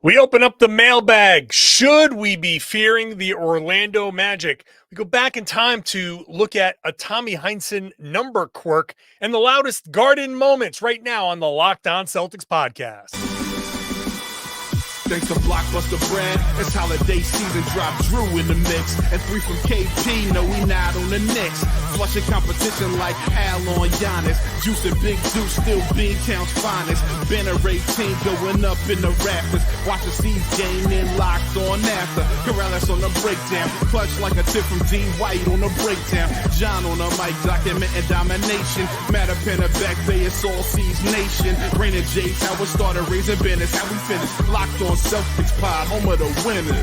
We open up the mailbag. Should we be fearing the Orlando Magic? We go back in time to look at a Tommy Heinsohn number quirk and the loudest garden moments right now on the Locked On Celtics podcast. Thanks to Blockbuster Brand, it's holiday season. Drop Drew in the mix. And 3 from KP, no, we not on the Knicks. Flushing competition like Al on Giannis. Juice and Big Juice, still Beantown's finest. Banner 18 going up in the rafters. Watch the C's game in locked on after. Karalis on the breakdown. Clutch like a tip from D. White on the breakdown. John on the mic documenting domination. Matter pen a back bay, it's all C's nation. Rain and J's, how it started, raising business, how we finish. Locked on Celtics pod, home of the winners.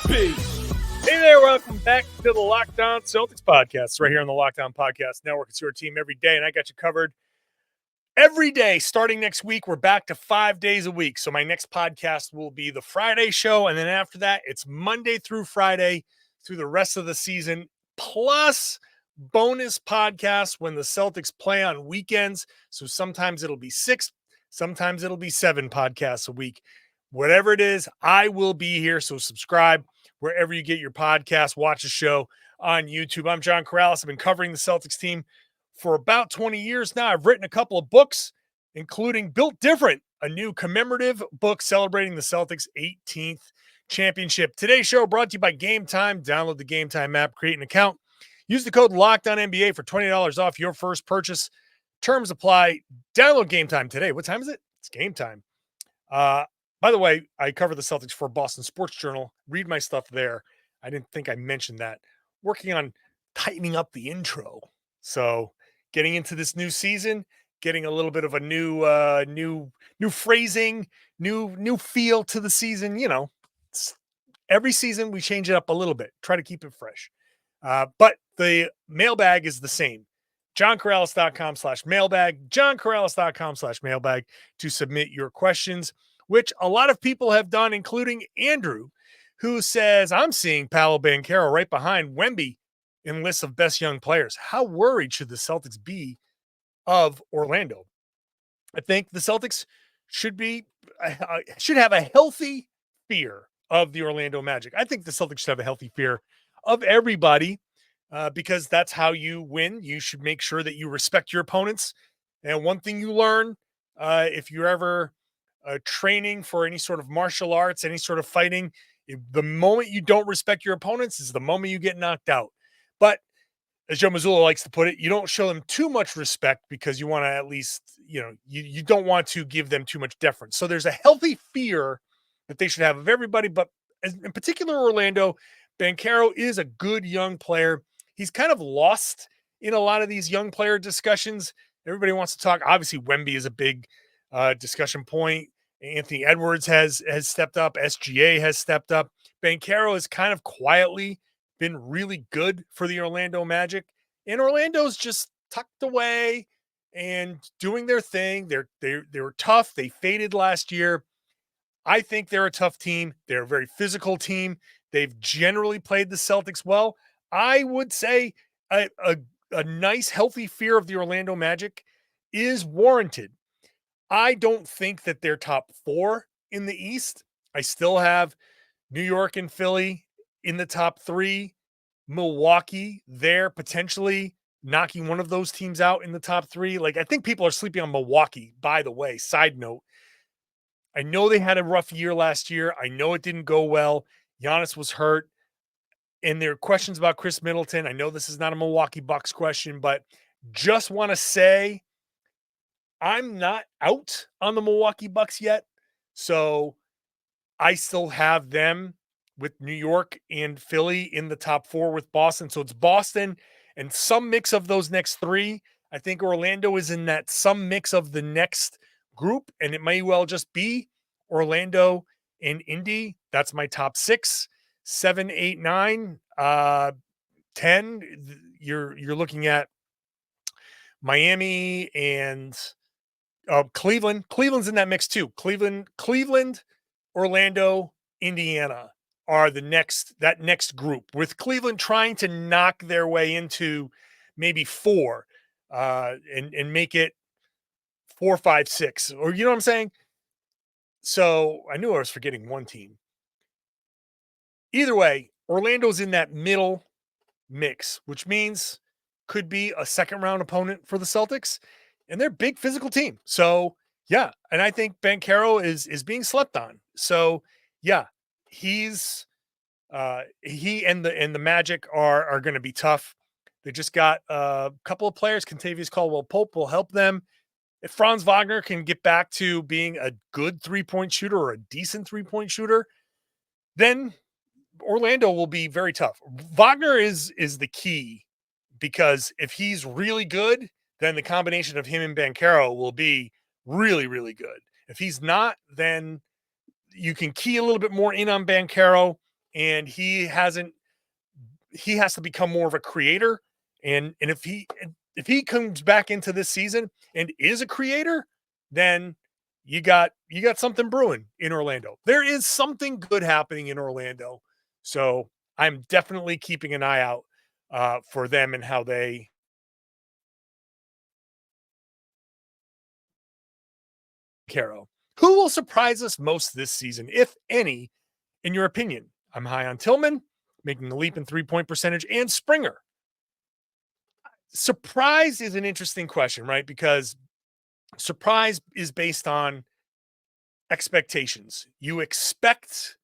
Peace. Hey there, welcome back to the Locked On Celtics podcast. Right here on the Locked On Podcast Network. It's your team every day, and I got you covered every day. Starting next week, we're back to 5 days a week. So my next podcast will be the Friday show, and then after that, it's Monday through Friday through the rest of the season, plus bonus podcasts when the Celtics play on weekends. So sometimes it'll be 6, sometimes it'll be 7 podcasts a week. Whatever it is, I will be here. So subscribe wherever you get your podcast. Watch the show on YouTube. I'm John Karalis. I've been covering the Celtics team for about 20 years now. I've written a couple of books, including Built Different, a new commemorative book celebrating the Celtics' 18th championship. Today's show brought to you by Game Time. Download the Game Time app, create an account. Use the code LOCKEDONNBA for $20 off your first purchase. Terms apply. Download Game Time today. What time is it? It's game time. By the way, I cover the Celtics for Boston Sports Journal. Read my stuff there. I didn't think I mentioned that. Working on tightening up the intro. So getting into this new season, getting a little bit of a new phrasing, new feel to the season. You know, every season we change it up a little bit. Try to keep it fresh. But the mailbag is the same. JohnKaralis.com/mailbag. JohnKaralis.com/mailbag to submit your questions, which a lot of people have done, including Andrew, who says, I'm seeing Paolo Banchero right behind Wemby in lists of best young players. How worried should the Celtics be of Orlando? I think the Celtics should have a healthy fear of the Orlando Magic. I think the Celtics should have a healthy fear of everybody because that's how you win. You should make sure that you respect your opponents. And one thing you learn if you're ever training for any sort of martial arts, any sort of fighting, the moment you don't respect your opponents is the moment you get knocked out. But as Joe Mazzulla likes to put it, you don't show them too much respect because you want to at least, you don't want to give them too much deference. So there's a healthy fear that they should have of everybody, but in particular, Orlando. Banchero is a good young player. He's kind of lost in a lot of these young player discussions. Everybody wants to talk. Obviously, Wemby is a big discussion point. Anthony Edwards has stepped up. SGA has stepped up. Banchero has kind of quietly been really good for the Orlando Magic. And Orlando's just tucked away and doing their thing. They were tough. They faded last year. I think they're a tough team. They're a very physical team. They've generally played the Celtics well. I would say a nice, healthy fear of the Orlando Magic is warranted. I don't think that they're top 4 in the East. I still have New York and Philly in the top 3. Milwaukee there potentially knocking one of those teams out in the top 3. Like, I think people are sleeping on Milwaukee, by the way. Side note, I know they had a rough year last year. I know it didn't go well. Giannis was hurt. And there are questions about Chris Middleton. I know this is not a Milwaukee Bucks question, but just want to say I'm not out on the Milwaukee Bucks yet. So I still have them with New York and Philly in the top 4 with Boston. So it's Boston and some mix of those next 3. I think Orlando is in that some mix of the next group, and it may well just be Orlando and Indy. That's my top 6, 7, 8, 9, 10. You're looking at Miami and Cleveland. Cleveland's in that mix too. Cleveland, Orlando, Indiana are that next group, with Cleveland trying to knock their way into maybe 4 and make it 4, 5, 6, or you know what I'm saying? So I knew I was forgetting one team. Either way, Orlando's in that middle mix, which means could be a second round opponent for the Celtics, and they're a big physical team. So yeah, and I think Banchero is being slept on. So yeah, he's he and the Magic are going to be tough. They just got a couple of players. Contavious Caldwell Pope will help them. If Franz Wagner can get back to being a good 3-point shooter or a decent 3-point shooter, then Orlando will be very tough. Wagner is the key because if he's really good, then the combination of him and Banchero will be really, really good. If he's not, then you can key a little bit more in on Banchero, and he has to become more of a creator. And if he comes back into this season and is a creator, then you got something brewing in Orlando. There is something good happening in Orlando. So I'm definitely keeping an eye out for them and how they Caro. Who will surprise us most this season, if any, in your opinion? I'm high on Tillman, making the leap in 3-point percentage, and Springer. Surprise is an interesting question, right? Because surprise is based on expectations. You expect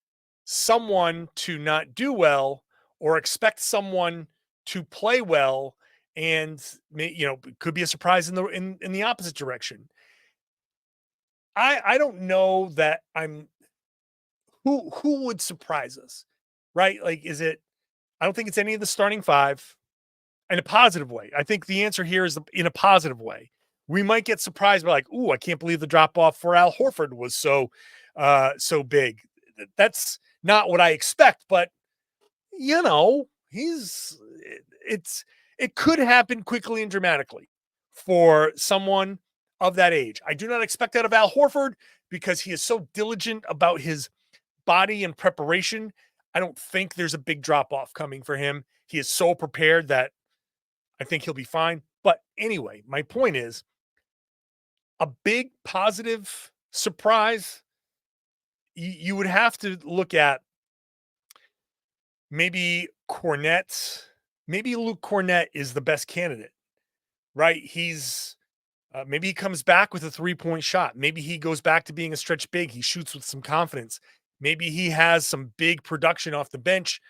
someone to not do well or expect someone to play well, and it could be a surprise in the opposite direction. I don't know that I'm who would surprise us, right? Like, is it? I don't think it's any of the starting five in a positive way. I think the answer here is in a positive way. We might get surprised by like, ooh, I can't believe the drop off for Al Horford was so big. That's not what I expect, but he's it could happen quickly and dramatically for someone of that age. I do not expect that of Al Horford because he is so diligent about his body and preparation. I don't think there's a big drop off coming for him. He is so prepared that I think he'll be fine. But anyway, my point is a big positive surprise. You would have to look at maybe Cornette. Maybe Luke Cornette is the best candidate, right? Maybe he comes back with a 3-point shot. Maybe he goes back to being a stretch big. He shoots with some confidence. Maybe he has some big production off the bench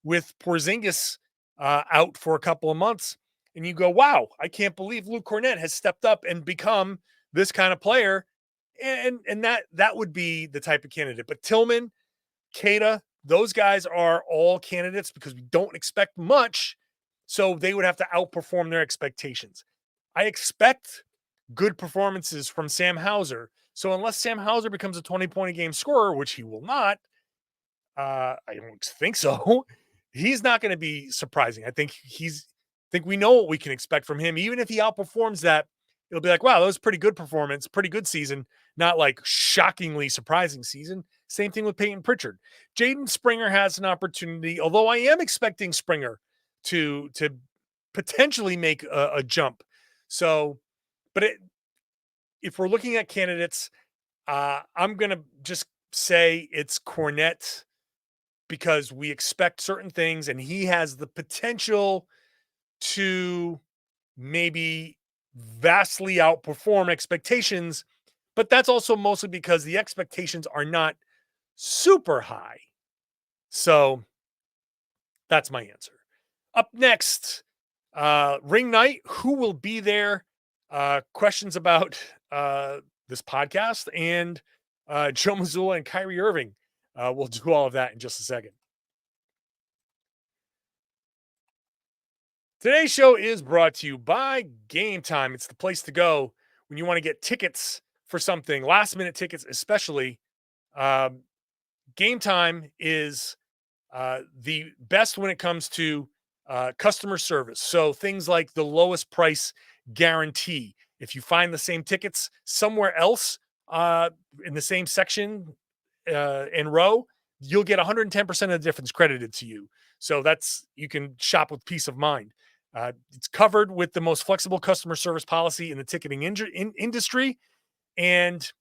with Porzingis out for a couple of months. And you go, wow, I can't believe Luke Cornette has stepped up and become this kind of player. And that would be the type of candidate. But Tillman, Kada, those guys are all candidates because we don't expect much. So they would have to outperform their expectations. I expect good performances from Sam Hauser. So unless Sam Hauser becomes a 20-point a game scorer, which he will not, I don't think so. He's not going to be surprising. I think we know what we can expect from him. Even if he outperforms that, it'll be like, wow, that was a pretty good performance, pretty good season, not like shockingly surprising season. Same thing with Peyton Pritchard. Jaden Springer has an opportunity, although I am expecting Springer to potentially make a jump. So, but if we're looking at candidates, I'm going to just say it's Cornette because we expect certain things and he has the potential to maybe vastly outperform expectations, but that's also mostly because the expectations are not super high. So that's my answer. Up next, ring night. Who will be there? Questions about this podcast and Joe Mazzulla and Kyrie Irving. We'll do all of that in just a second. Today's show is brought to you by Game Time. It's the place to go when you want to get tickets for something, last minute tickets, especially. Game Time is the best when it comes to customer service. So things like the lowest price guarantee. If you find the same tickets somewhere else in the same section and row, you'll get 110% of the difference credited to you. So you can shop with peace of mind. It's covered with the most flexible customer service policy in the ticketing industry. And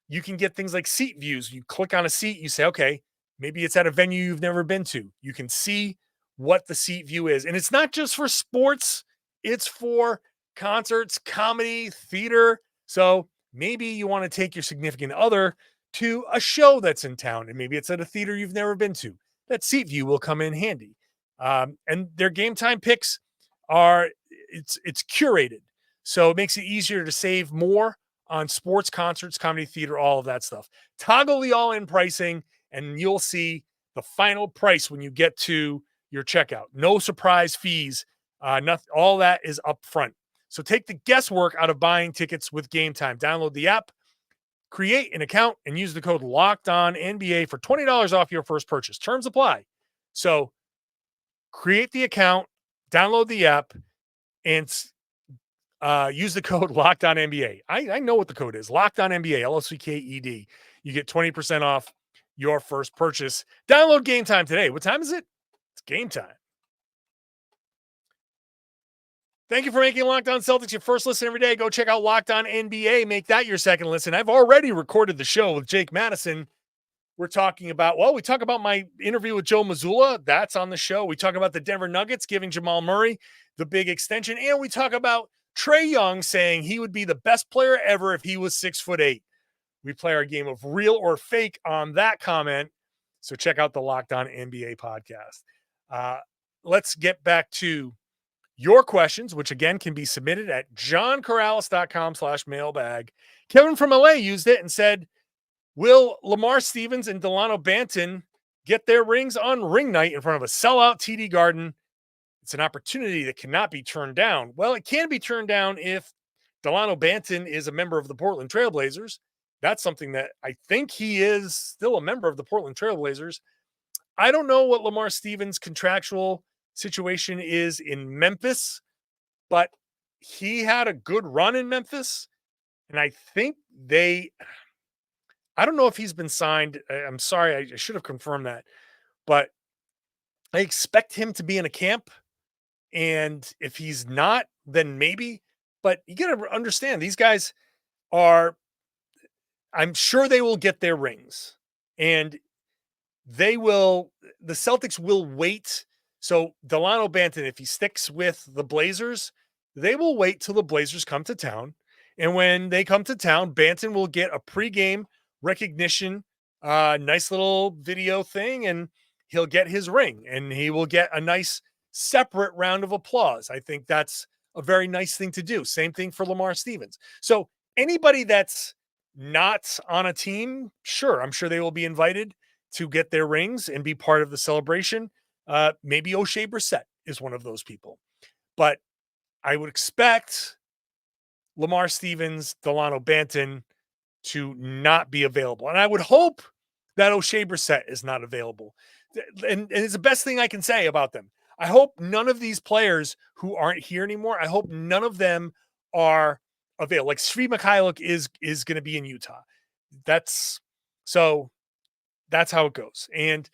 You can get things like seat views. You click on a seat, you say, okay, maybe it's at a venue you've never been to. You can see what the seat view is. And it's not just for sports, it's for concerts, comedy, theater. So maybe you want to take your significant other to a show that's in town, and maybe it's at a theater you've never been to. That seat view will come in handy. And their game time picks are it's curated, so it makes it easier to save more on sports, concerts, comedy, theater, all of that stuff. Toggle the all-in pricing, and you'll see the final price when you get to your checkout. No surprise fees. Nothing. All that is up front. So take the guesswork out of buying tickets with Game Time. Download the app, create an account, and use the code LOCKEDONNBA for $20 off your first purchase. Terms apply. So create the account, download the app, and use the code LOCKEDONNBA. I know what the code is. LOCKEDONNBA, LOCKED. You get 20% off your first purchase. Download Game Time today. What time is it? It's game time. Thank you for making Locked On Celtics your first listen every day. Go check out Locked On NBA. Make that your second listen. I've already recorded the show with Jake Madison. We talk about my interview with Joe Mazzulla. That's on the show. We talk about the Denver Nuggets giving Jamal Murray the big extension. And we talk about Trae Young saying he would be the best player ever if he was 6'8". We play our game of real or fake on that comment. So check out the Locked On NBA podcast. Let's get back to your questions, which again can be submitted at johnkaralis.com/mailbag. Kevin from LA used it and said, will Lamar Stevens and Delano Banton get their rings on ring night in front of a sellout TD Garden? It's an opportunity that cannot be turned down. Well, it can be turned down if Delano Banton is a member of the Portland Trailblazers. That's something that I think he is still a member of the Portland Trailblazers. I don't know what Lamar Stevens' contractual situation is in Memphis, but he had a good run in Memphis. And I think I don't know if he's been signed. I'm sorry, I should have confirmed that, but I expect him to be in a camp. And if he's not, then maybe. But you got to understand, these guys I'm sure they will get their rings. And the Celtics will wait. So Delano Banton, if he sticks with the Blazers, they will wait till the Blazers come to town. And when they come to town, Banton will get a pregame recognition, nice little video thing, and he'll get his ring, and he will get a nice separate round of applause. I think that's a very nice thing to do. Same thing for Lamar Stevens. So anybody that's not on a team, sure, I'm sure they will be invited to get their rings and be part of the celebration. Maybe O'Shea Brissett is one of those people. But I would expect Lamar Stevens, Delano Banton to not be available. And I would hope that O'Shea Brissett is not available. And it's the best thing I can say about them. I hope none of these players who aren't here anymore, I hope none of them are available. Like Sri Mikhailuk is going to be in Utah. That's how it goes. And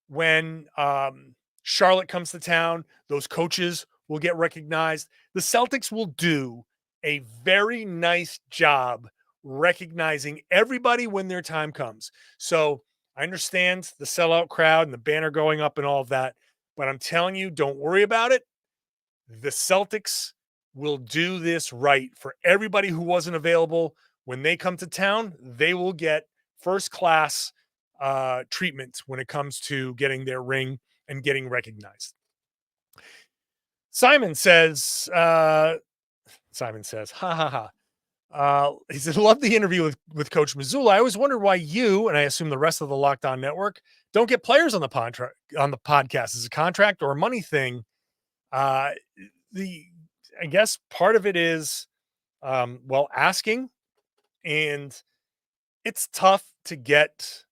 when Charlotte comes to town, those coaches will get recognized. The Celtics will do a very nice job recognizing everybody when their time comes. So I understand the sellout crowd and the banner going up and all of that, but I'm telling you, don't worry about it. The Celtics will do this right for everybody who wasn't available. When they come to town, they will get first class treatment when it comes to getting their ring and getting recognized. Simon says, ha ha ha. He said, love the interview with Coach Mazzulla. I always wondered why you, and I assume the rest of the Locked On Network, don't get players on the podcast. Is it a contract or a money thing? I guess part of it is, asking, and it's tough to get.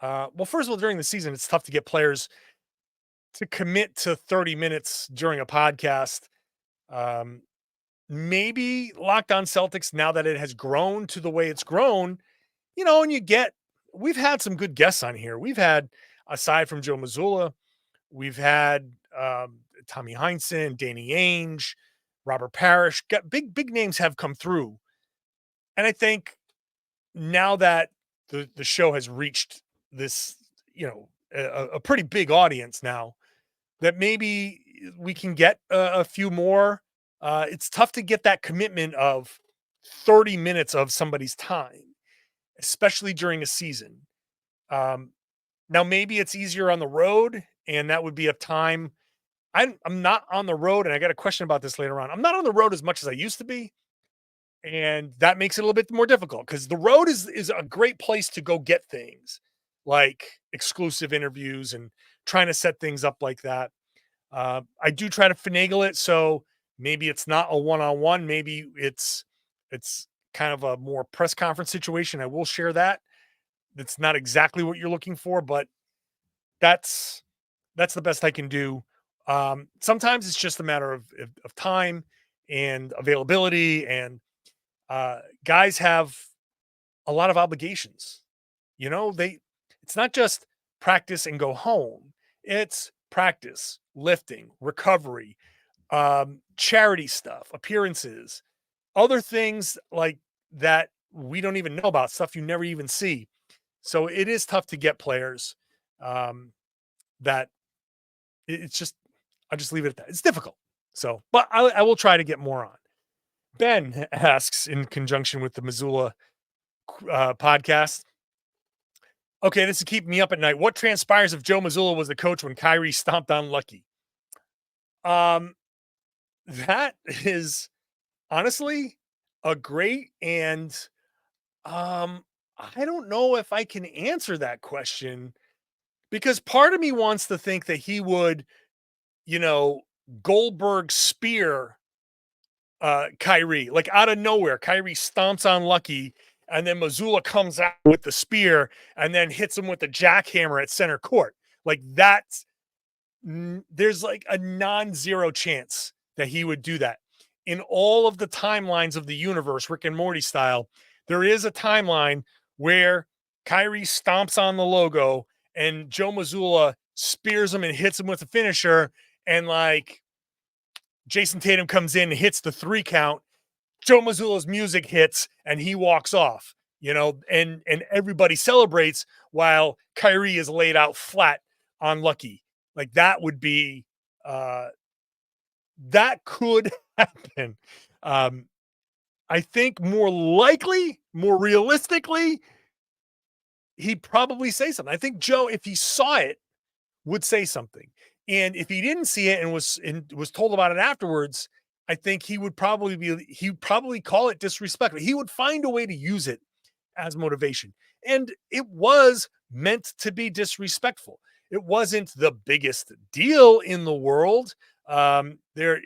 First of all, during the season, it's tough to get players to commit to 30 minutes during a podcast. Maybe Locked On Celtics, now that it has grown to the way it's grown, and we've had some good guests on here. We've had, aside from Joe Mazzulla, we've had Tommy Heinsohn, Danny Ainge, Robert Parrish. Big names have come through. And I think now that the show has reached this, a pretty big audience now, that maybe we can get a few more. It's tough to get that commitment of 30 minutes of somebody's time, especially during a season. Um, Now maybe it's easier on the road, and that would be a time. I'm not on the road, and I got a question about this later on. I'm not on the road as much as I used to be, and that makes it a little bit more difficult because the road is a great place to go get things like exclusive interviews and trying to set things up like that. I do try to finagle it, so maybe it's not a one-on-one. Maybe it's kind of a more press conference situation. I will share that. That's not exactly what you're looking for, but that's that's the best I can do. Sometimes it's just a matter of time and availability, and guys have a lot of obligations. It's not just practice and go home. It's practice, lifting, recovery, charity stuff, appearances, other things like that we don't even know about, stuff you never even see. So it is tough to get players um, that it's just, I'll just leave it at that. It's difficult. So, but I will try to get more on. Ben asks in conjunction with the Mazzulla podcast. Okay, this is keeping me up at night. What transpires if Joe Mazzulla was the coach when Kyrie stomped on Lucky? Um, that is honestly a great and um, I don't know if I can answer that question because part of me wants to think that he would, you know, Goldberg spear Kyrie, like out of nowhere. Kyrie stomps on Lucky, and then Mazzulla comes out with the spear and then hits him with the jackhammer at center court. Like that's there's like a non-zero chance that he would do that. In all of the timelines of the universe, Rick and Morty style, there is a timeline where Kyrie stomps on the logo and Joe Mazzulla spears him and hits him with a finisher, and like Jayson Tatum comes in and hits the 3 count. Joe Mazzulla's music hits and he walks off, and everybody celebrates while Kyrie is laid out flat on Lucky. Like that would be that could happen. Um, I think more likely, more realistically, he'd probably say something. I think Joe, if he saw it, would say something. And if he didn't see it and was told about it afterwards, I think he'd probably call it disrespectful. He would find a way to use it as motivation. And it was meant to be disrespectful. It wasn't the biggest deal in the world. There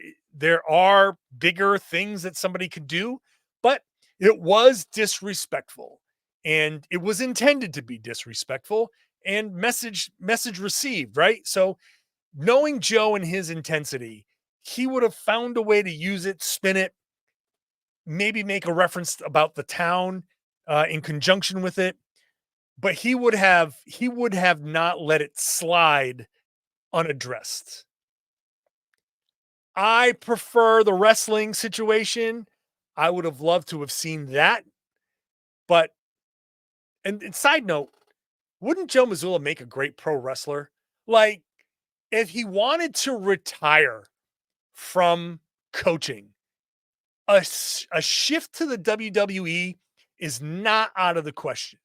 are bigger things that somebody could do, but it was disrespectful. And it was intended to be disrespectful and message received, right? So knowing Joe and his intensity, he would have found a way to use it, spin it, maybe make a reference about the town in conjunction with it, but he would have not let it slide unaddressed. I prefer the wrestling situation. I would have loved to have seen that, but and side note, wouldn't Joe Mazzulla make a great pro wrestler? Like if he wanted to retire from coaching, a shift to the WWE is not out of the question.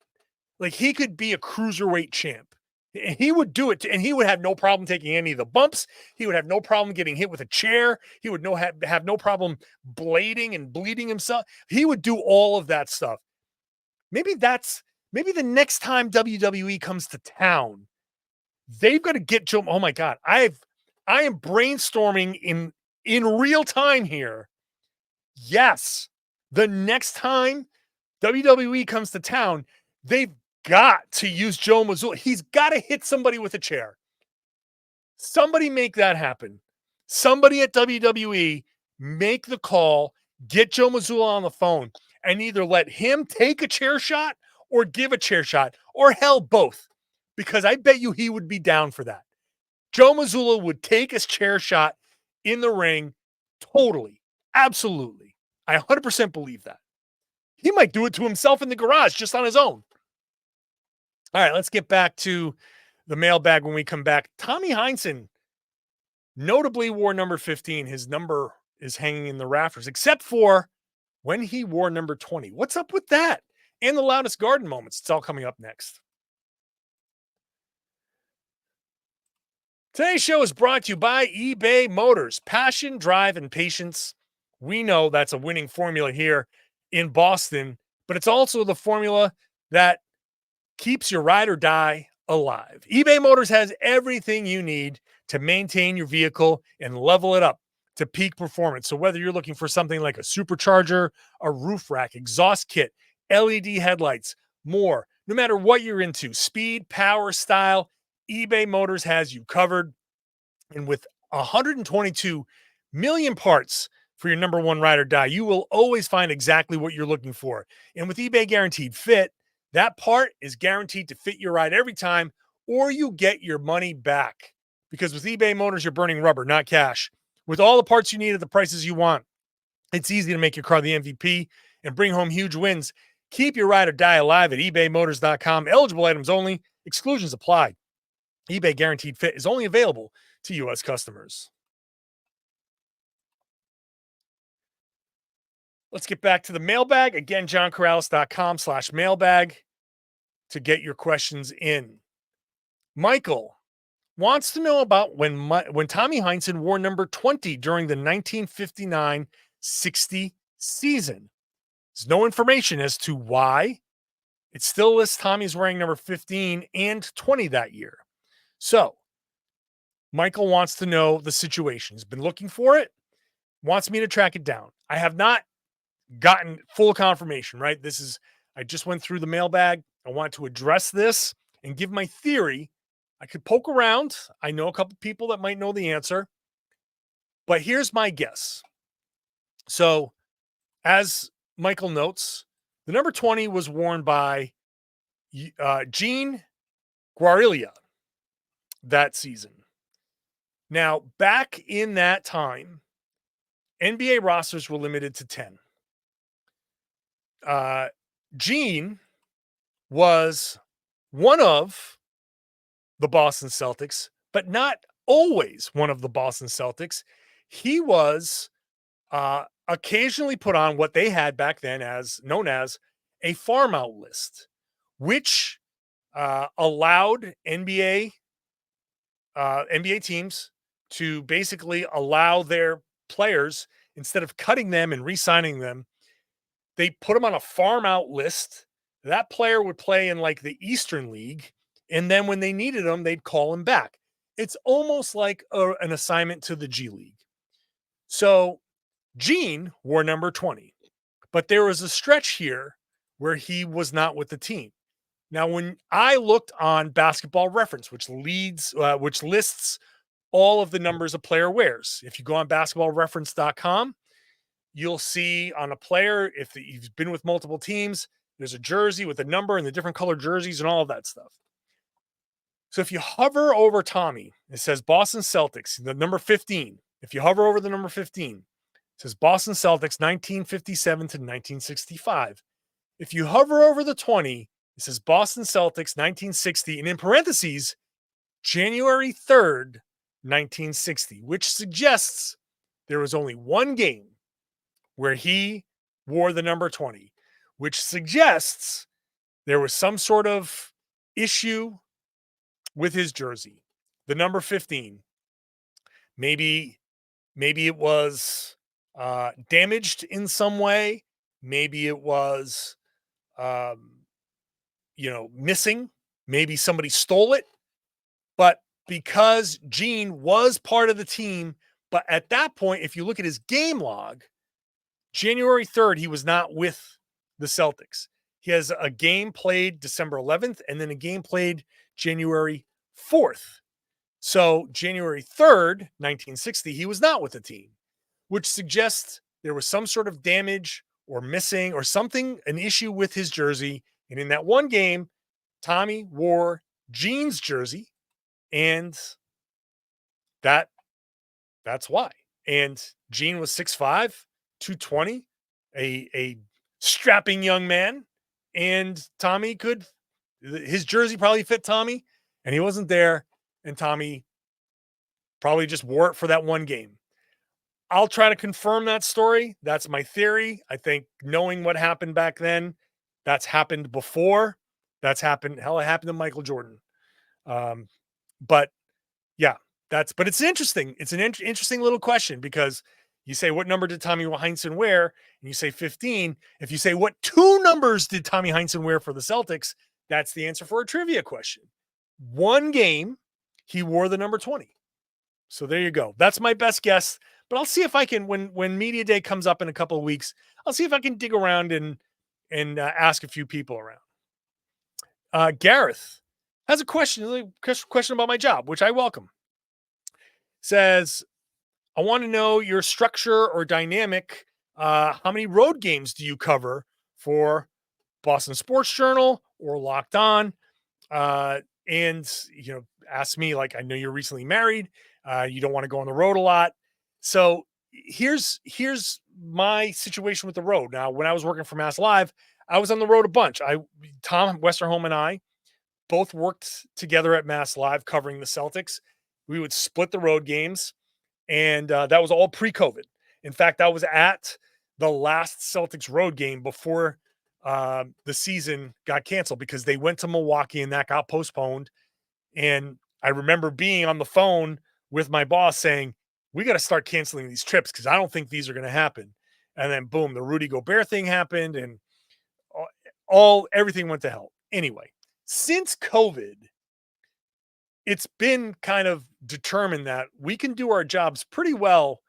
Like he could be a cruiserweight champ. And he would do it, and he would have no problem taking any of the bumps. He would have no problem getting hit with a chair. He would have no problem blading and bleeding himself. He would do all of that stuff. Maybe the next time WWE comes to town, they've got to get Joe. Oh my God, I am brainstorming in real time here. Yes, the next time WWE comes to town, they've got to use Joe Mazzulla. He's got to hit somebody with a chair. Somebody make that happen. Somebody at WWE make the call, get Joe Mazzulla on the phone, and either let him take a chair shot or give a chair shot, or hell, both. Because I bet you he would be down for that. Joe Mazzulla would take his chair shot in the ring totally. Absolutely. I 100% believe that. He might do it to himself in the garage just on his own. All right, let's get back to the mailbag when we come back. Tommy Heinsohn notably wore number 15. His number is hanging in the rafters, except for when he wore number 20. What's up with that? And the loudest garden moments. It's all coming up next. Today's show is brought to you by eBay Motors. Passion, drive, and patience. We know that's a winning formula here in Boston, but it's also the formula that keeps your ride or die alive. eBay Motors has everything you need to maintain your vehicle and level it up to peak performance. So whether you're looking for something like a supercharger, a roof rack, exhaust kit, LED headlights, more, no matter what you're into, speed, power, style, eBay Motors has you covered. And with 122 million parts for your number one ride or die, you will always find exactly what you're looking for. And with eBay Guaranteed Fit, that part is guaranteed to fit your ride every time, or you get your money back. Because with eBay Motors, you're burning rubber, not cash. With all the parts you need at the prices you want, it's easy to make your car the MVP and bring home huge wins. Keep your ride or die alive at ebaymotors.com. Eligible items only. Exclusions apply. eBay Guaranteed Fit is only available to U.S. customers. Let's get back to the mailbag. Again, johnkaralis.com/mailbag to get your questions in. Michael wants to know about when Tommy Heinsohn wore number 20 during the 1959-60 season. There's no information as to why. It still lists Tommy's wearing number 15 and 20 that year. So, Michael wants to know the situation. He's been looking for it, wants me to track it down. I have not gotten full confirmation, right? I just went through the mailbag. I want to address this and give my theory. I could poke around. I know a couple people that might know the answer, but here's my guess. So, as Michael notes, the number 20 was worn by Gene Guarilia that season. Now, back in that time, NBA rosters were limited to 10. Gene was one of the Boston Celtics, but not always one of the Boston Celtics. He was occasionally put on what they had back then as known as a farm out list, which allowed NBA teams to basically allow their players, instead of cutting them and re-signing them, they put them on a farm out list. That player would play in like the Eastern League, and then when they needed him, they'd call him back. It's almost like an assignment to the G League. So Gene wore number 20, but there was a stretch here where he was not with the team. Now, when I looked on Basketball Reference, which lists all of the numbers a player wears, if you go on basketballreference.com, you'll see on a player, if he's been with multiple teams, there's a jersey with a number and the different color jerseys and all of that stuff. So if you hover over Tommy, it says Boston Celtics, the number 15. If you hover over the number 15, it says Boston Celtics 1957 to 1965. If you hover over the 20, it says Boston Celtics 1960, and in parentheses, January 3rd, 1960, which suggests there was only one game where he wore the number 20, which suggests there was some sort of issue with his jersey. The number 15. Maybe it was damaged in some way. Maybe it was, missing. Maybe somebody stole it. But because Gene was part of the team, but at that point, if you look at his game log, January 3rd, he was not with the Celtics. He has a game played December 11th and then a game played January 4th. So January 3rd, 1960, he was not with the team, which suggests there was some sort of damage or missing or something, an issue with his jersey. And in that one game, Tommy wore Gene's jersey, and that's why. And Gene was 6'5", 220, a strapping young man, and his jersey probably fit Tommy, and he wasn't there, and Tommy probably just wore it for that one game. I'll try to confirm that story. That's my theory. I think knowing what happened back then, that's happened before. That's happened. Hell, it happened to Michael Jordan. Um, but yeah, but it's interesting. It's an interesting little question because you say, what number did Tommy Heinsohn wear? And you say 15. If you say, what two numbers did Tommy Heinsohn wear for the Celtics? That's the answer for a trivia question. One game, he wore the number 20. So there you go. That's my best guess. But I'll see if I can, when media day comes up in a couple of weeks, I'll see if I can dig around and ask a few people around. Gareth has a question about my job, which I welcome. Says, I want to know your structure or dynamic. How many road games do you cover for Boston Sports Journal or Locked On? And ask me, like, I know you're recently married. You don't want to go on the road a lot. So here's my situation with the road. Now, when I was working for Mass Live, I was on the road a bunch. Tom Westerholm and I both worked together at Mass Live covering the Celtics. We would split the road games, and that was all pre-COVID. In fact, I was at the last Celtics road game before the season got canceled because they went to Milwaukee and that got postponed. And I remember being on the phone with my boss saying, we got to start canceling these trips because I don't think these are going to happen. And then boom, the Rudy Gobert thing happened and everything went to hell. Anyway, since COVID, it's been kind of determined that we can do our jobs pretty well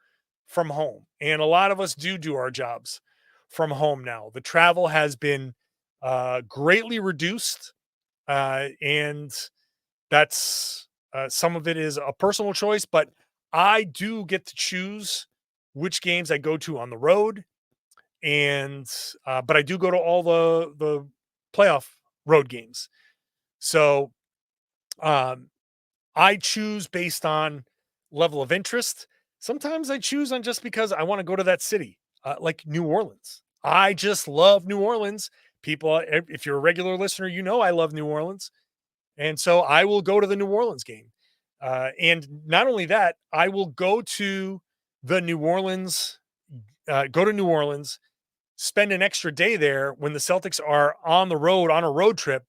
from home. And a lot of us do our jobs from home now. The travel has been greatly reduced. And that's some of it is a personal choice, but I do get to choose which games I go to on the road. And but I do go to all the playoff road games. So I choose based on level of interest. Sometimes I choose on just because I want to go to that city, like New Orleans. I just love New Orleans. People, if you're a regular listener, you know I love New Orleans. And so I will go to the New Orleans game. And not only that, I will go to New Orleans, spend an extra day there when the Celtics are on the road on a road trip.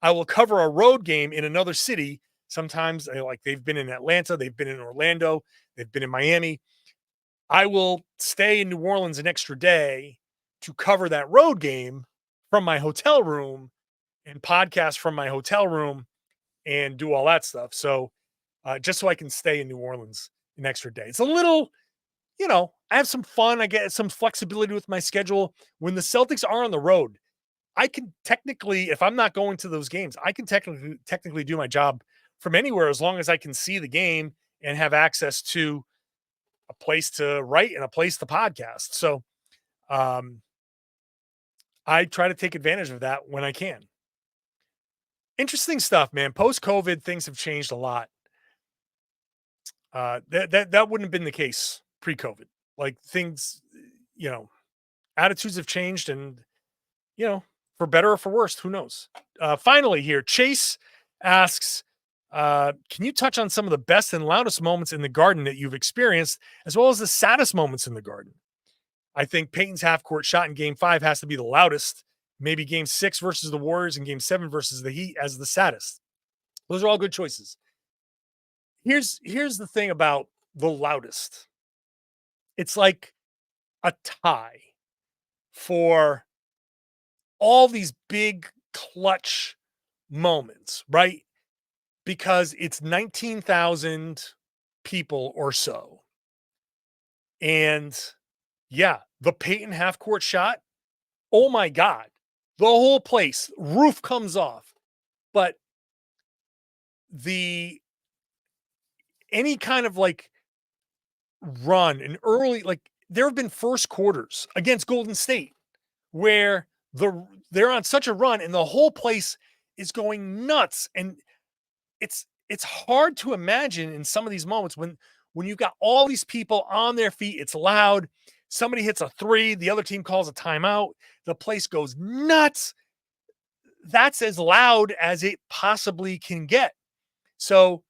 I will cover a road game in another city. Sometimes they've been in Atlanta, they've been in Orlando, they've been in Miami. I will stay in New Orleans an extra day to cover that road game from my hotel room and podcast from my hotel room and do all that stuff. So just so I can stay in New Orleans an extra day. It's a little, I have some fun. I get some flexibility with my schedule. When the Celtics are on the road, I can technically, if I'm not going to those games, I can technically do my job from anywhere as long as I can see the game and have access to a place to write and a place to podcast. So I try to take advantage of that when I can. Interesting stuff, man. Post-COVID, things have changed a lot. That wouldn't have been the case pre-COVID. Like things, attitudes have changed and, for better or for worse, who knows? Finally here, Chase asks, can you touch on some of the best and loudest moments in the Garden that you've experienced, as well as the saddest moments in the Garden? I think Peyton's half-court shot in Game 5 has to be the loudest. Maybe Game 6 versus the Warriors and Game 7 versus the Heat as the saddest. Those are all good choices. Here's the thing about the loudest. It's like a tie for all these big clutch moments, right? Because it's 19,000 people or so. And yeah, the Peyton half-court shot, oh my God, the whole place, roof comes off. But any kind of run and early, there have been first quarters against Golden State where they're on such a run and the whole place is going nuts. And it's hard to imagine in some of these moments when you've got all these people on their feet, it's loud. somebody hits a three, the other team calls a timeout, the place goes nuts. That's as loud as it possibly can get. So,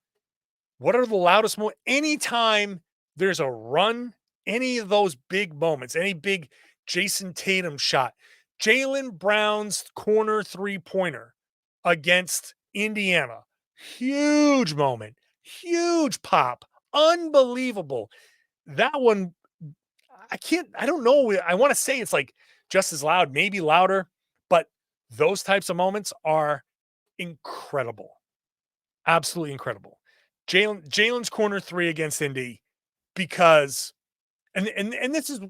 what are the loudest moments? Anytime there's a run, any of those big moments, any big Jayson Tatum shot, Jaylen Brown's corner three-pointer against Indiana, huge moment, huge pop, unbelievable. That one, I don't know. I want to say it's like just as loud, maybe louder, but those types of moments are incredible. Absolutely incredible. Jalen's corner three against Indy because and this is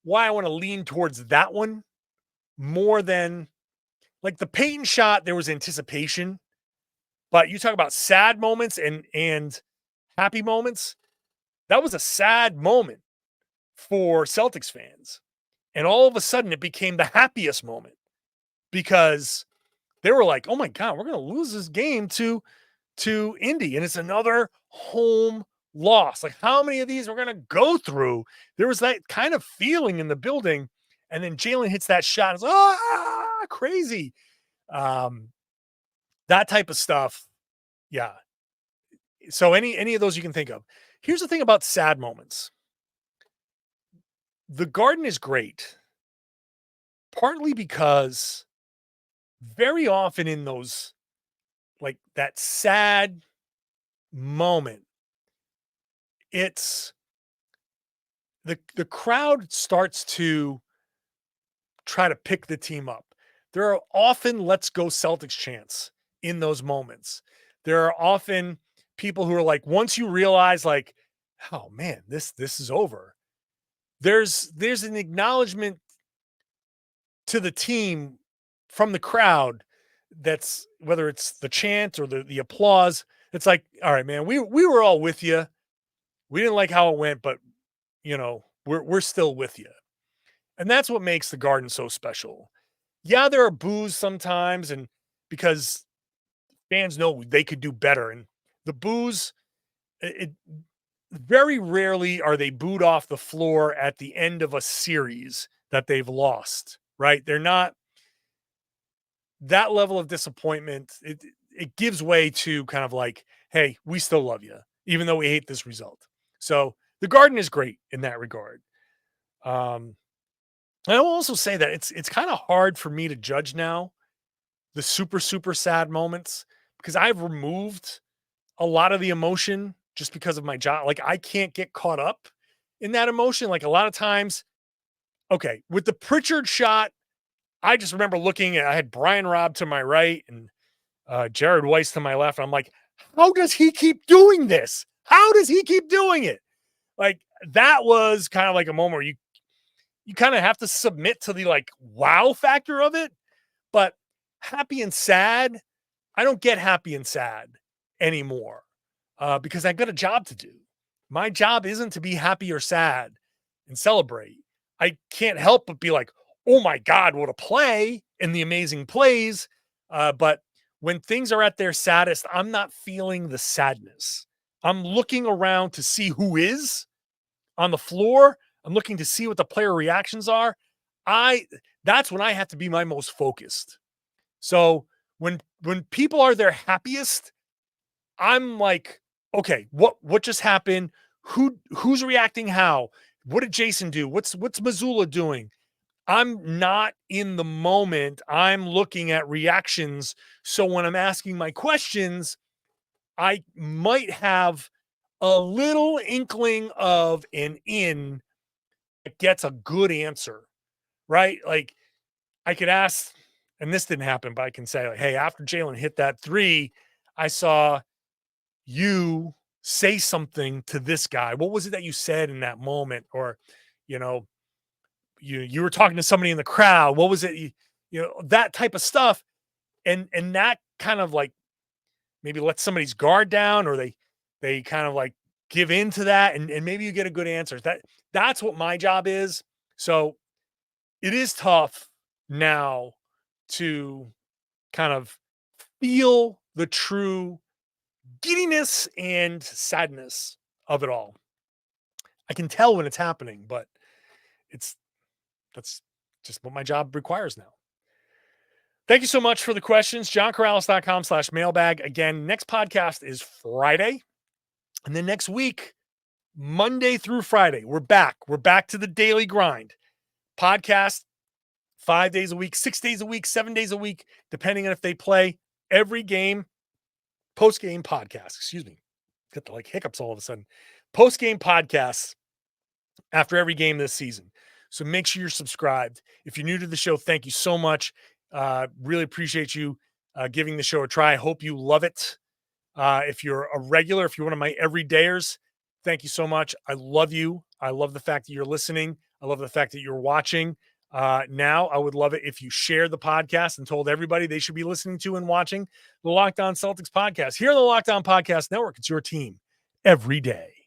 why I want to lean towards that one more than like the Peyton shot, there was anticipation, but you talk about sad moments and happy moments. That was a sad moment for Celtics fans. And all of a sudden it became the happiest moment because they were like, "Oh my god, we're going to lose this game to Indy, and it's another home loss." Like, how many of these we're going to go through? There was that kind of feeling in the building, and then Jaylen hits that shot. It's crazy. That type of stuff. Yeah. So any of those you can think of. Here's the thing about sad moments. The Garden is great, partly because very often in those like that sad moment, it's the crowd starts to try to pick the team up. There are often let's go Celtics chants in those moments. There are often people who are like, once you realize like, oh man, this is over. There's an acknowledgement to the team from the crowd that's whether it's the chant or the applause. It's like, all right, man, we were all with you. We didn't like how it went, but we're still with you. And that's what makes the Garden so special. Yeah, there are boos sometimes, and because fans know they could do better. And the boos, it very rarely are they booed off the floor at the end of a series that they've lost, right? They're not that level of disappointment. It gives way to kind of like, hey, we still love you, even though we hate this result. So the Garden is great in that regard. I will also say that it's kind of hard for me to judge now the super, super sad moments because I've removed a lot of the emotion just because of my job. Like I can't get caught up in that emotion. Like a lot of times, okay, with the Pritchard shot, I just remember looking at I had Brian Robb to my right and Jared Weiss to my left. I'm like, how does he keep doing this? How does he keep doing it? Like that was kind of like a moment where you kind of have to submit to the like wow factor of it. But happy and sad, I don't get happy and sad anymore because I got a job to do. My job isn't to be happy or sad and celebrate. I can't help but be like, oh my God, what a play and the amazing plays. But when things are at their saddest, I'm not feeling the sadness. I'm looking around to see who is on the floor. I'm looking to see what the player reactions are. That's when I have to be my most focused. So when people are their happiest, I'm like, okay, what just happened? Who's reacting how? What did Jayson do? What's Mazzulla doing? I'm not in the moment. I'm looking at reactions. So when I'm asking my questions, I might have a little inkling of an in that gets a good answer, right? Like I could ask, and this didn't happen, but I can say, like, hey, after Jaylen hit that three, I saw you say something to this guy. What was it that you said in that moment? Or, you know, you were talking to somebody in the crowd. What was it? That type of stuff. And that kind of like maybe let somebody's guard down or they kind of like give in to that and maybe you get a good answer. That's what my job is. So it is tough now to kind of feel the true giddiness and sadness of it all. I can tell when it's happening, but That's just what my job requires now. Thank you so much for the questions. JohnKaralis.com/mailbag. Again, next podcast is Friday. And then next week, Monday through Friday, we're back. We're back to the daily grind. Podcast 5 days a week, 6 days a week, 7 days a week, depending on if they play every game. Post-game podcast. Excuse me. Got the hiccups all of a sudden. Post-game podcasts after every game this season. So make sure you're subscribed. If you're new to the show, thank you so much. Really appreciate you giving the show a try. I hope you love it. If you're a regular, if you're one of my everydayers, thank you so much. I love you. I love the fact that you're listening. I love the fact that you're watching. Now, I would love it if you shared the podcast and told everybody they should be listening to and watching the Locked On Celtics podcast. Here on the Locked On Podcast Network, it's your team every day.